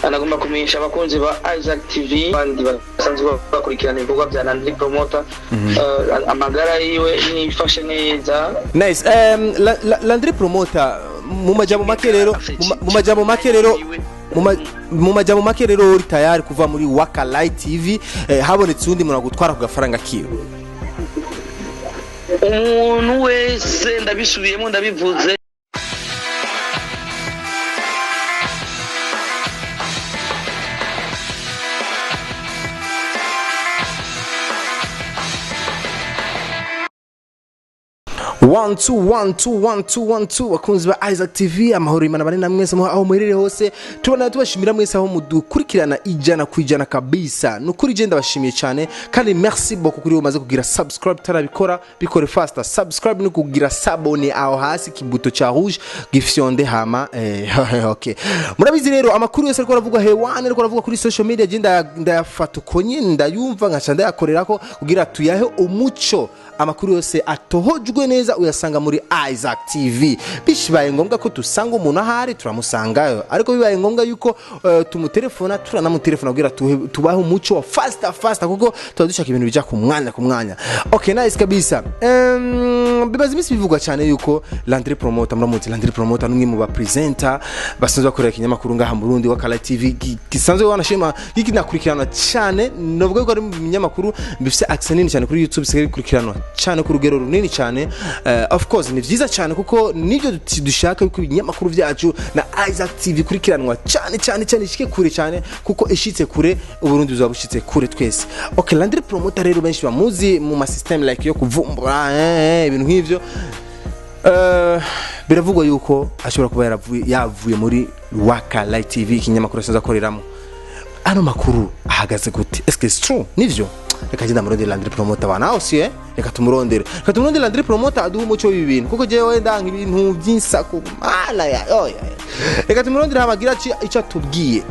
anagomba kumenyesha abakunzi ba Isaac TV bandi basanzwe bakurikirana ibikorwa bya Landry Promoter amagara yiwe nifashe neza. Nice. Landry Promoter mu majambo make rero uri tayari kuva muri Waka Light TV habonetse undi muntu gutwara ku gafaranga kiwe. Umuntu wese ndabisubiyemo ndabivuze. One two bakunzi ba Isaac TV amahoro imana bari na mwese aho muherere hose tubona tubashimira mwese aho mudukurikirana ijana kwijana kabisa nukuri je ndabashimiye cyane kandi merci beaucoup kuri umaze kugira subscribe tarabikora bikore faster subscribe no kugira sabone aho hasi kibuto cha rouge gifyonde hama okay murabizi rero amakuru yose ariko aravuga hewane ariko aravuga kuri social media je ndayafata uko nyine ndayumva nkaca ndayakorerako kugira tuyahe umuco amakuru yose atohojwe neza uyasanga muri Isaac TV bishibaye ngombwa ko tusanga umuntu ahari turamusangayo ariko bibaye ngombwa yuko tumutelefona turanamutelefona kugira tubahe umuco wa faster kuko tudushaka ibintu bija ku mwanya okay nice kabisa bibaza imisi bivugwa cyane yuko Landry Promoter muramutse Landry Promoter numwe mu ba presenter basanzwe bakorera kinyamakuru ngaha mu Burundi Waka Light TV gisanzwe wanashima gikinakurikirana cyane novuga ko ari mu binyamakuru bifise access nini cyane kuri YouTube sikurikirana cyane ku rugero runini cyane of course ni vyiza cyane kuko nibyo dushaka yuko ibinyamakuru byacu na Isaac TV kurikiranwa cyane ishike kure cyane kuko ishitse kure uburundi buzaba bushitse kure twese. Okay Landry Promoter rero benshi bamuzi mu ma system like yo kuvumbura ibintu nk'ivyo biravugwa yuko ashobora kuba yavuye muri Waka Light TV kinyamakuru asanzwe akoreramo. Ano makuru ahagaze gute? Est-ce que c'est true? Nivyo reka genda murondera Landry Promoter bana aussi reka tumurondera Landry Promoter aduha umuco w'ibintu kuko jewe ndanga ibintu by'insako mala ya reka tumurondera amagira ica tubwiye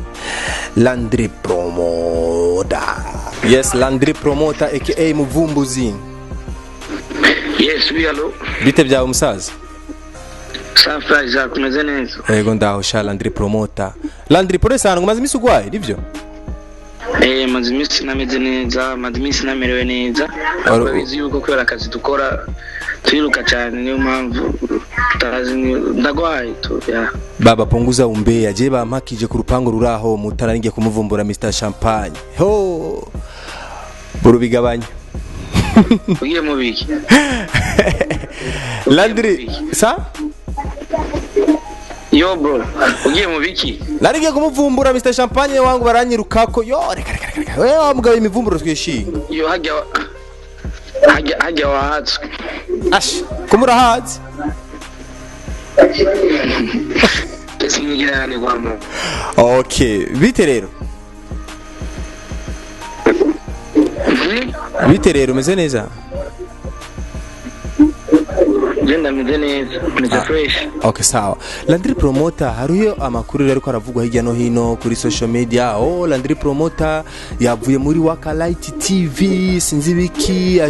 Landry Promoter. Yes Landry Promoter aka muvumbuzi. Yes we hello bite byawe umusaza safa Isaac kumeze neza yego ndaho sha Landry Promoter ngo maze misugwaye nivyo maze imisi nameze neza maze imisi namerewe neza ababizi yuko kwera akazi dukora twiruka cyane niyo mpamvu tutazi ndagwaye to ya baba punguza umbeya je bampakije ku rupango ruraho mutarangiye kumuvumbura Mr Champagne ho burubigabanya ugiye mu biki Landry sa yo bro ugiye mu biki narigiye kumuvumbura Mr Champagne wangu baranyirukako yo reka wewe mugabe imivumburo tweshinga yo hajya wahatswe ash kumurahazi tesinigirane kwamo. Okay bite rero meze neza Jenda meze fresh. Okay sawa. Landry Promoter hariyo amakuru rero ko aravugwa hirya no hino kuri social media. Landry Promoter yavuye muri Waka Light TV sinzi biki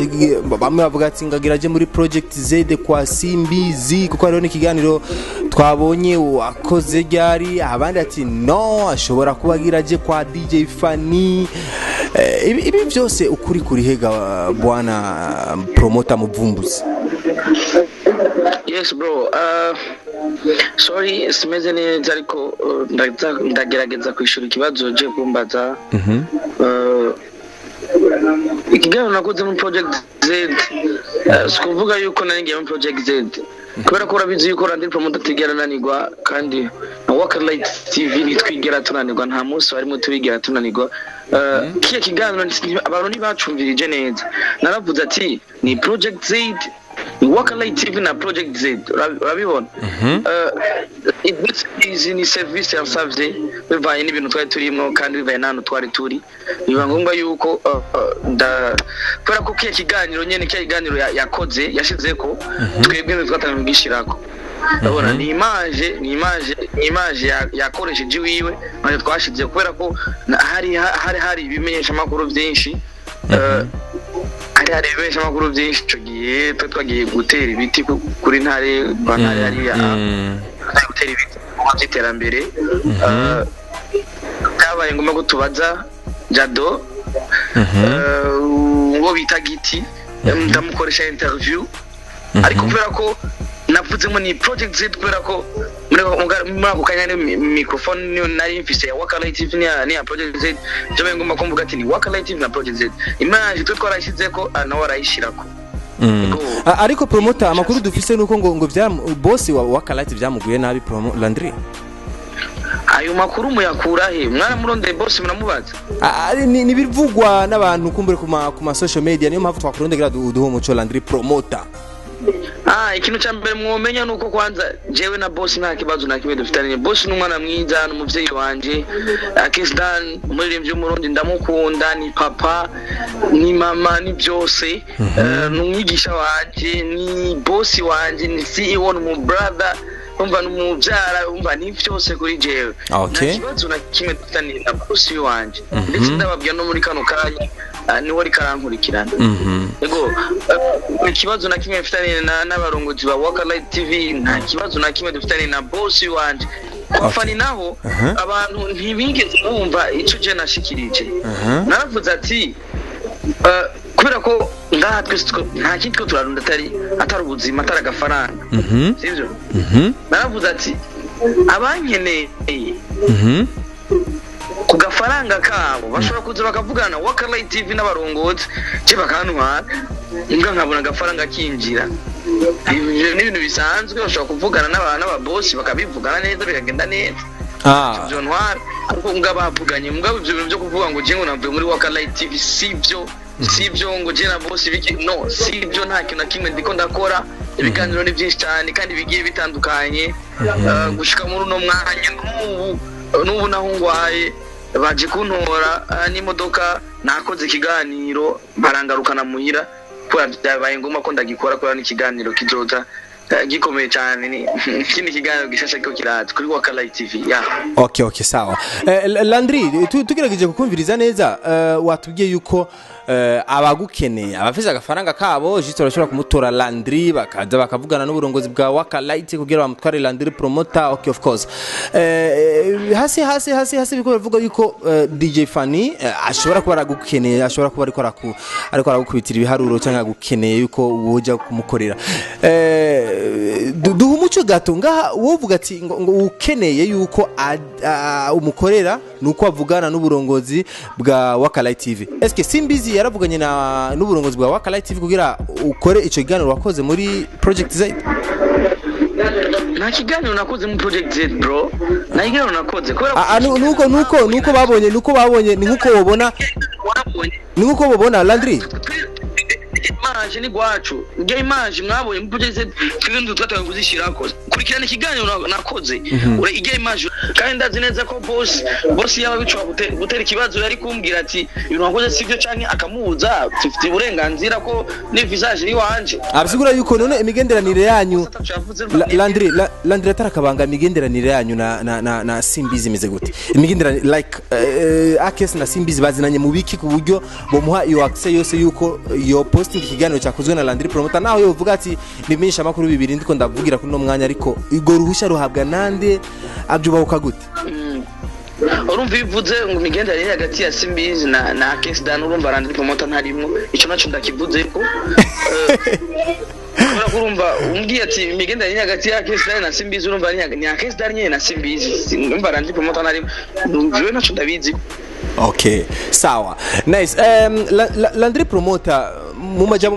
bamwe bavuga ati ngagiraje muri Project Z kwa Simbizi kuko hariyo n'ikiganiro twabonye wakoze ryari abandi ati no ashobora kubagiraje kwa DJ Fanny ibi byose ukuri kuri hega bwana Promoter muvumbuzi. Yes bro sorry simeze neza ariko ndagerageza kwishura ikibazo je kumbaza ikiganiro nakoze mu Project Z sikuvuga yuko naringiye mu Project Z kubera ko urabizi yuko Landry Promoter tigera nanigwa kandi Waka Light TV nitwigera tunanirwa nta munsi barimo tubigera tunanirwa kiye kiganiro abantu ntibacumvirije neza naravuze ati ni Project Z Waka Light TV na Project Z urabibona it ni service ya savye bivaye n'ibintu twari turimo kandi bivaye nano twari turi biba ngombwa yuko kubera ko kiye kiganiro nyene kiye kiganiro yakoze yashizeko twebwe twatanga gishirako urabona ni image yakoresheje wiwe maze twashize kubera ko hari ibimenyesha makuru byinshi hari benshi amakuru byinshi tugiye twagiye gutera ibiti kuri ntare hariya gutera ibiti by'iterambere byabaye ngomba gutubaza Jado ngo bita Giti ndamukoresha interview ariko kubera ko navuze ni Project Z kubera ko muri ako kanya ni microphone nari mfise ya Waka Light TV ni ya Project Z byo ngomba kumvuga ati ni Waka Light TV na Project Z image twarashyize ko nawe arayishirako ariko promoter amakuru dufise nuko ngo bya boss wa Waka Light byamuguye nabi Landry ayo makuru muyakura he mwana murondeye boss muramubaza ni bivugwa n'abantu kumbure ku social media niyo mpamvu twakurondegera duho muco Landry promoter ikintu cya mbere mwomenya nuko kwanza jewe na boss nta kibazo na kimwe dufitanye boss n'umwana mwiza n'umuvyeyi wanje Kisdan umuririmbyi w'umurundi ndamukunda ni papa ni mama ni byose n'umwigisha wanje ni boss wanje ni CEO mu brother umva n'umubyara umva ni byose kuri jewe nta kibazo na kimwe dufitanye na boss wanje ndetse ndababwira no muri kano kanya niwe ari karankurikirana yego ikibazo na kimwe mfitanye n'abarongozi ba Waka Light TV nta kibazo na kimwe dufitanye na boss wanje kwafani naho abantu ntibigeze bumva ico je nashikirije naravuze ati kubera ko ngaha twese nta kintu ko turarunda atari ubuzima atari agafaranga sivyo naravuze ati abankeneye ku gafaranga kabo bashobora kuza bakavugana Waka Light TV n'abarongozi cyo bakantwara imbwa nkabona agafaranga kinjira ibintu bisanzwe bashobora kuvugana n'ababosi bakabivugana neza bikagenda neza byo ntwara ariko ngabavuganye mugabo ibyo bintu byo kuvuga ngo je ngo navuye muri Waka Light TV sibyo ngo je na boss biki no sibyo nta kintu na kimwe ndiko ndakora ibiganiro ni byinshi cyane kandi bigiye bitandukanye gushika muri uno mwanya n'ubu naho ngwaye baje kuntora n'imodoka nakoze ikiganiro barangarukana muhira kwa byabaye ngoma ko ndagikora kwa n'ikiganiro kizoza gikomeye cyane ni kindi kiganiro gishasha ko kiratse kuri Waka Light TV okay sawa Landry tugerageje kukumviriza neza watubwiye yuko abagukeneye abafise agafaranga kabo jito bashobora kumutora Landry bakaza bakavugana n'uburongozi bwa Waka Light kugira bamutware Landry promoter okay of course hasi biko bivuga yuko DJ Fanny ashobora kuba aragukeneye ashobora kuba ariko aragukubitira ibiharuro cyangwa gukeneye yuko woja kumukorera duha umuco gato ngaha wovuga ati ngo ukeneye yuko umukorera nuko avugana n'uburongozi bwa Waka Light TV eske simbizi yaravuganye n'uburongozi bwa Waka Light TV kugira ukore ico kiganiro wakoze muri Project Z nta kiganiro nakoze muri Project Z bro nta kiganiro nakoze nuko babonye ni nkuko babona Landry image ni gwacu nge image mwabonye mu Project Z twindu twataye kuzishirako kurikirana ikiganiro nakoze ure ige image kandi ndazi neza ko boss yaba bicu gutera ikibazo yari kumbwira ati ibintu wakoze sivyo canke akamuza tifite uburenganzira ko ni visage iri wanje abisigura yuko none imigenderanire yanyu Landry atarakabanga imigenderanire yanyu na Simbizi imeze gute imigenderanire like Akes na Simbizi bazinanye mu biki ku buryo bomuha iyo access yose yuko yo posting ikiganiro cyakozwe na Landry promoter naho yo uvuga ati nimenyesha makuru bibiri ndiko ndavugira kuri no mwanya ariko igo ruhusha ruhabwa nande abyubahuka gute urumva bivuze ngo imigenderanire hagati ya Simbizi na Kisdan urumva Landry promoter ntarimo ico naco ndakivuze ko urumva umbwiye ati imigenderanire hagati ya Kisdan na Simbizi urumva ni Kisdan nyene na Simbizi urumva Landry promoter ntarimo urumva naco ndabizi okay sawa nice Landry promoter mu majambo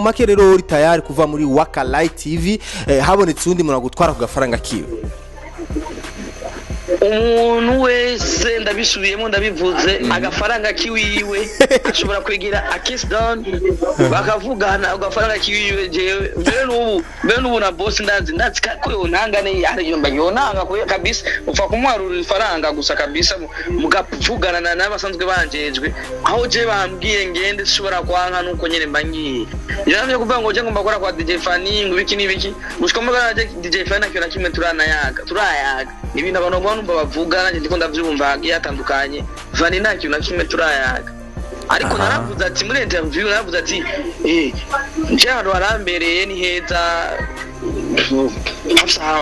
make rero uri tayari kuva muri Waka Light TV habonetse undi muntu gutwara ku gafaranga kiwe umuntu wese ndabisubiyemo ndabivuze agafaranga kiwiwe ashobora kwegera Kisdan bakavugana agafaranga kiwiwe jewe mbere n'ubu na boss ndazi ko yontangane yari yonanga kabisa upfa kumwarura ifaranga gusa kabisa mugavugana n'abasanzwe banjejwe aho je bambwiye ngende shobora kwanka nuko nyene mbangiye yaramye kuvuga ngo je ngomba gukora kwa DJ Fanny ngo biki nibiki mushikombagana DJ Fanny akira kimwe turayaga ibintu abantu bavuga nanjye ndiko ndavyumva yatandukanye Fanny nta kintu na kimwe turayaga ariko naravuze ati muri interview naravuze ati nje hano harambereye ni heza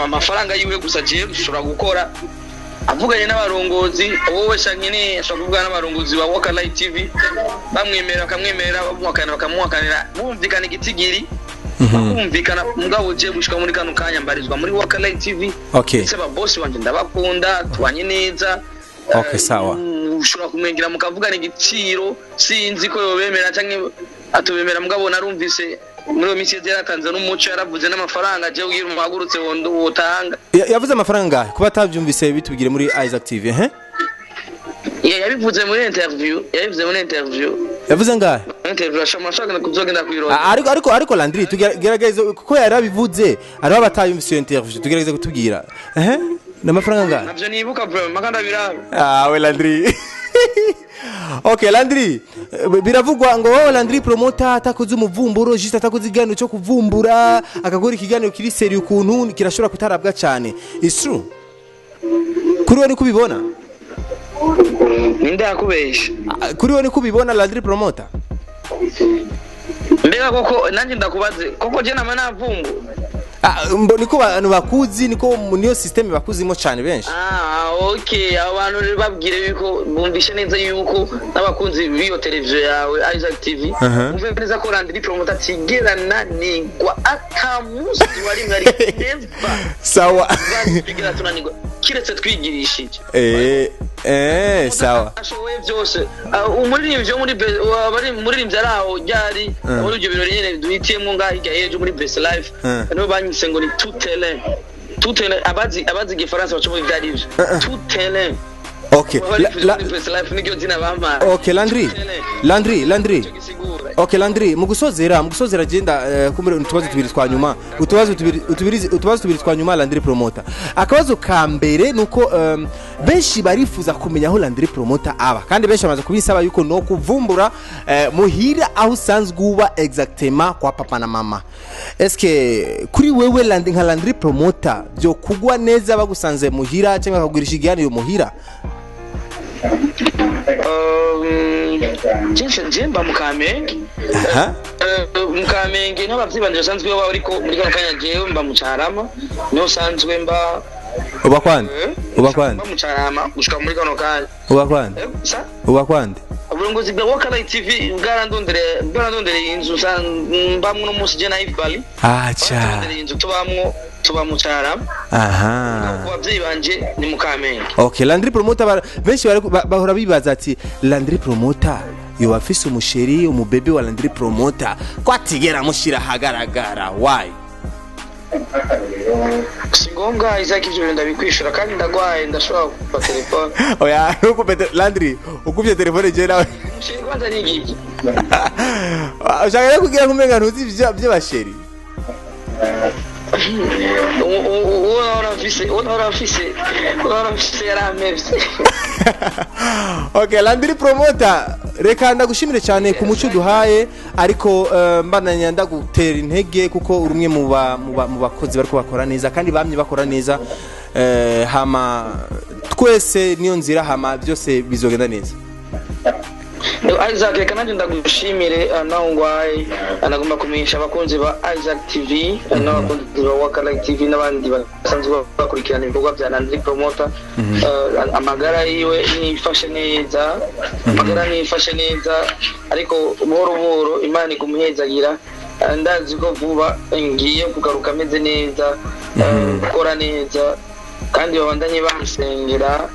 amafaranga yiwe gusa je ushobora gukora avuganye n'abarongozi wowe shankine ashobora kuvugana n'abarongozi ba Walker Light TV bamwemera bakamwemerera bakamuhakanira bumvikana igitigiri bakumvikana mugabo je gushika muri kano kanya mbarizwa muri Walker Light TV ese ba boss wanje ndabakunda twanye neza sawa ushobora kumwengera mukavugana igiciro sinzi ko yobemera canke atubemera mugabo narumvise muri misi yaratanze n'umuco yaravuze n'amafaranga je ugira umuhagurutse wondo wotanga yavuze amafaranga kuba atavyumvise bitubwire muri Isaac TV yabivuze muri interview yavuze ngahe interview ashaka kuzogenda kwirona ariko Landry tugerageze kuko yarabivuze ari abatayumvise interview tugerageze kutubwira n'amafaranga ngahe navyo nibuka bro makanda biraba we Landry Okay Landry biravugwa ngo wowe Landry promoter atakoze umuvumburo juste atakoze iganiro cyo kuvumbura akagora ikiganiro kiri seri ukuntu kirashobora kutarabwa cyane is true kuri wowe niko ubibona ninde yakubesha kuri wowe niko ubibona Landry promoter mbega koko nanjye ndakubaze koko je nama navumbu niko bantu bakuzi niko niyo system bakuzimo cyane benshi okay abantu babwire biko bumvishe neza yuko nabakunzi biyo televiziyo yawe Isaac TV umve neza ko Landry promoter tigerana ni kwa akamusi wari mwari neva sawa tigerana tunanigwa kiretse twigirishije sawa ashowe byose umuririmbyi muri bari muririmbyi araho ryari muri ibyo birori nyene duhitiyemo ngahiga ejo muri Best Life no banyise ngo ni tout talent abazi gifaransa bacho mu byari byo tout talent okay Landry okay Landry mugusozera genda kumure utubazo tubiri twa nyuma utubazo tubiri twa nyuma Landry promoter akabazo ka mbere nuko benshi barifuza kumenya aho Landry promoter aba kandi benshi bamaze kubisaba yuko no kuvumbura muhira aho usanzwe uba exactement kwa papa na mama eske kuri wewe Landry promoter byo kugwa neza bagusanze muhira cyangwa akagurisha igihaniro muhira Jemba Mukamenge Mukamenge n'abavyibanje basanzwe baba ariko muri kano kanya jewe mba mucarama no sanzwe mba ubakwande mucarama gushika muri kano kanya ubakwande uburongozi bwa Walker Light TV bwarandondere inzu mbamwe no musi je na Ifbali inzu tuba mucarama wavyibanje ni Mukamenge okay Landry promoter benshi bahora bibaza ati Landry promoter yo afise umusheri umubebe wa Landry promoter kwatigera mushira hagaragara why singonga Isaac ivyo ndabikwishura kandi ndagwaye ndashobora kupa telefone oya nuko Landry ukuvye telefone je nawe musheri kwanza ni giki ushaka kugira kumenga ntuzi byo basheri Okay Landry promoter reka ndagushimire cyane ku muco duhaye ariko mbananya ndagutera intege kuko urumwe mu bakozi bariko bakora neza kandi bamye bakora neza hama twese niyo nzira hama byose bizogenda neza Isaac reka nanjye ndagushimire naho ngwaye anagomba kumenyesha abakunzi ba Isaac TV n'abakunzi ba Walker Light TV n'abandi basanzwe bakurikirana ibikorwa bya Landry promoter amagara yiwe nifashe neza ariko buhoro Imana igumuhezagira ndazi ko vuba ngiye kugaruka ameze neza gukora neza kandi babandanye bamusengera.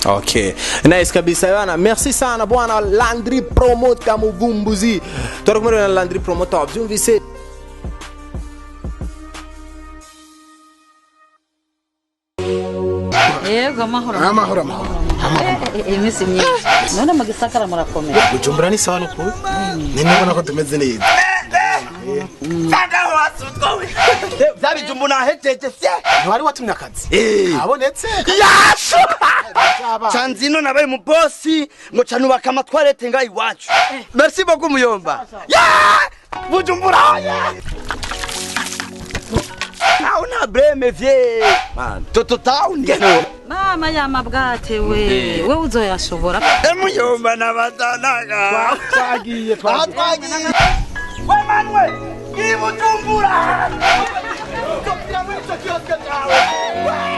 Okay, nice kabisa bana. Merci sana bwana Landry promoter muvumbuzi. Turakumwe na Landry promoter byumvise. Yego amahoro. Imisi myinshi. None magisakara murakomeye. Bujumbura ni sawa nuko. Ninabona ko tumeze neza. Sanga wasutwe. Zabijumbu na hejeje se. Ntwari watumye akazi. Abonetse. Yasho. Chanzino nabaye mu boss ngo canubaka amatwarete ngayi wacu. Merci beaucoup muyomba. Ya! Bujumbura. Auna breme vie. Man, toto town geno. Mama ya mabwate we uzoyashobora. Muyomba nabatanaga. Twagiye. We manwe. Ibujumbura. Vira muri ico kioske cawe.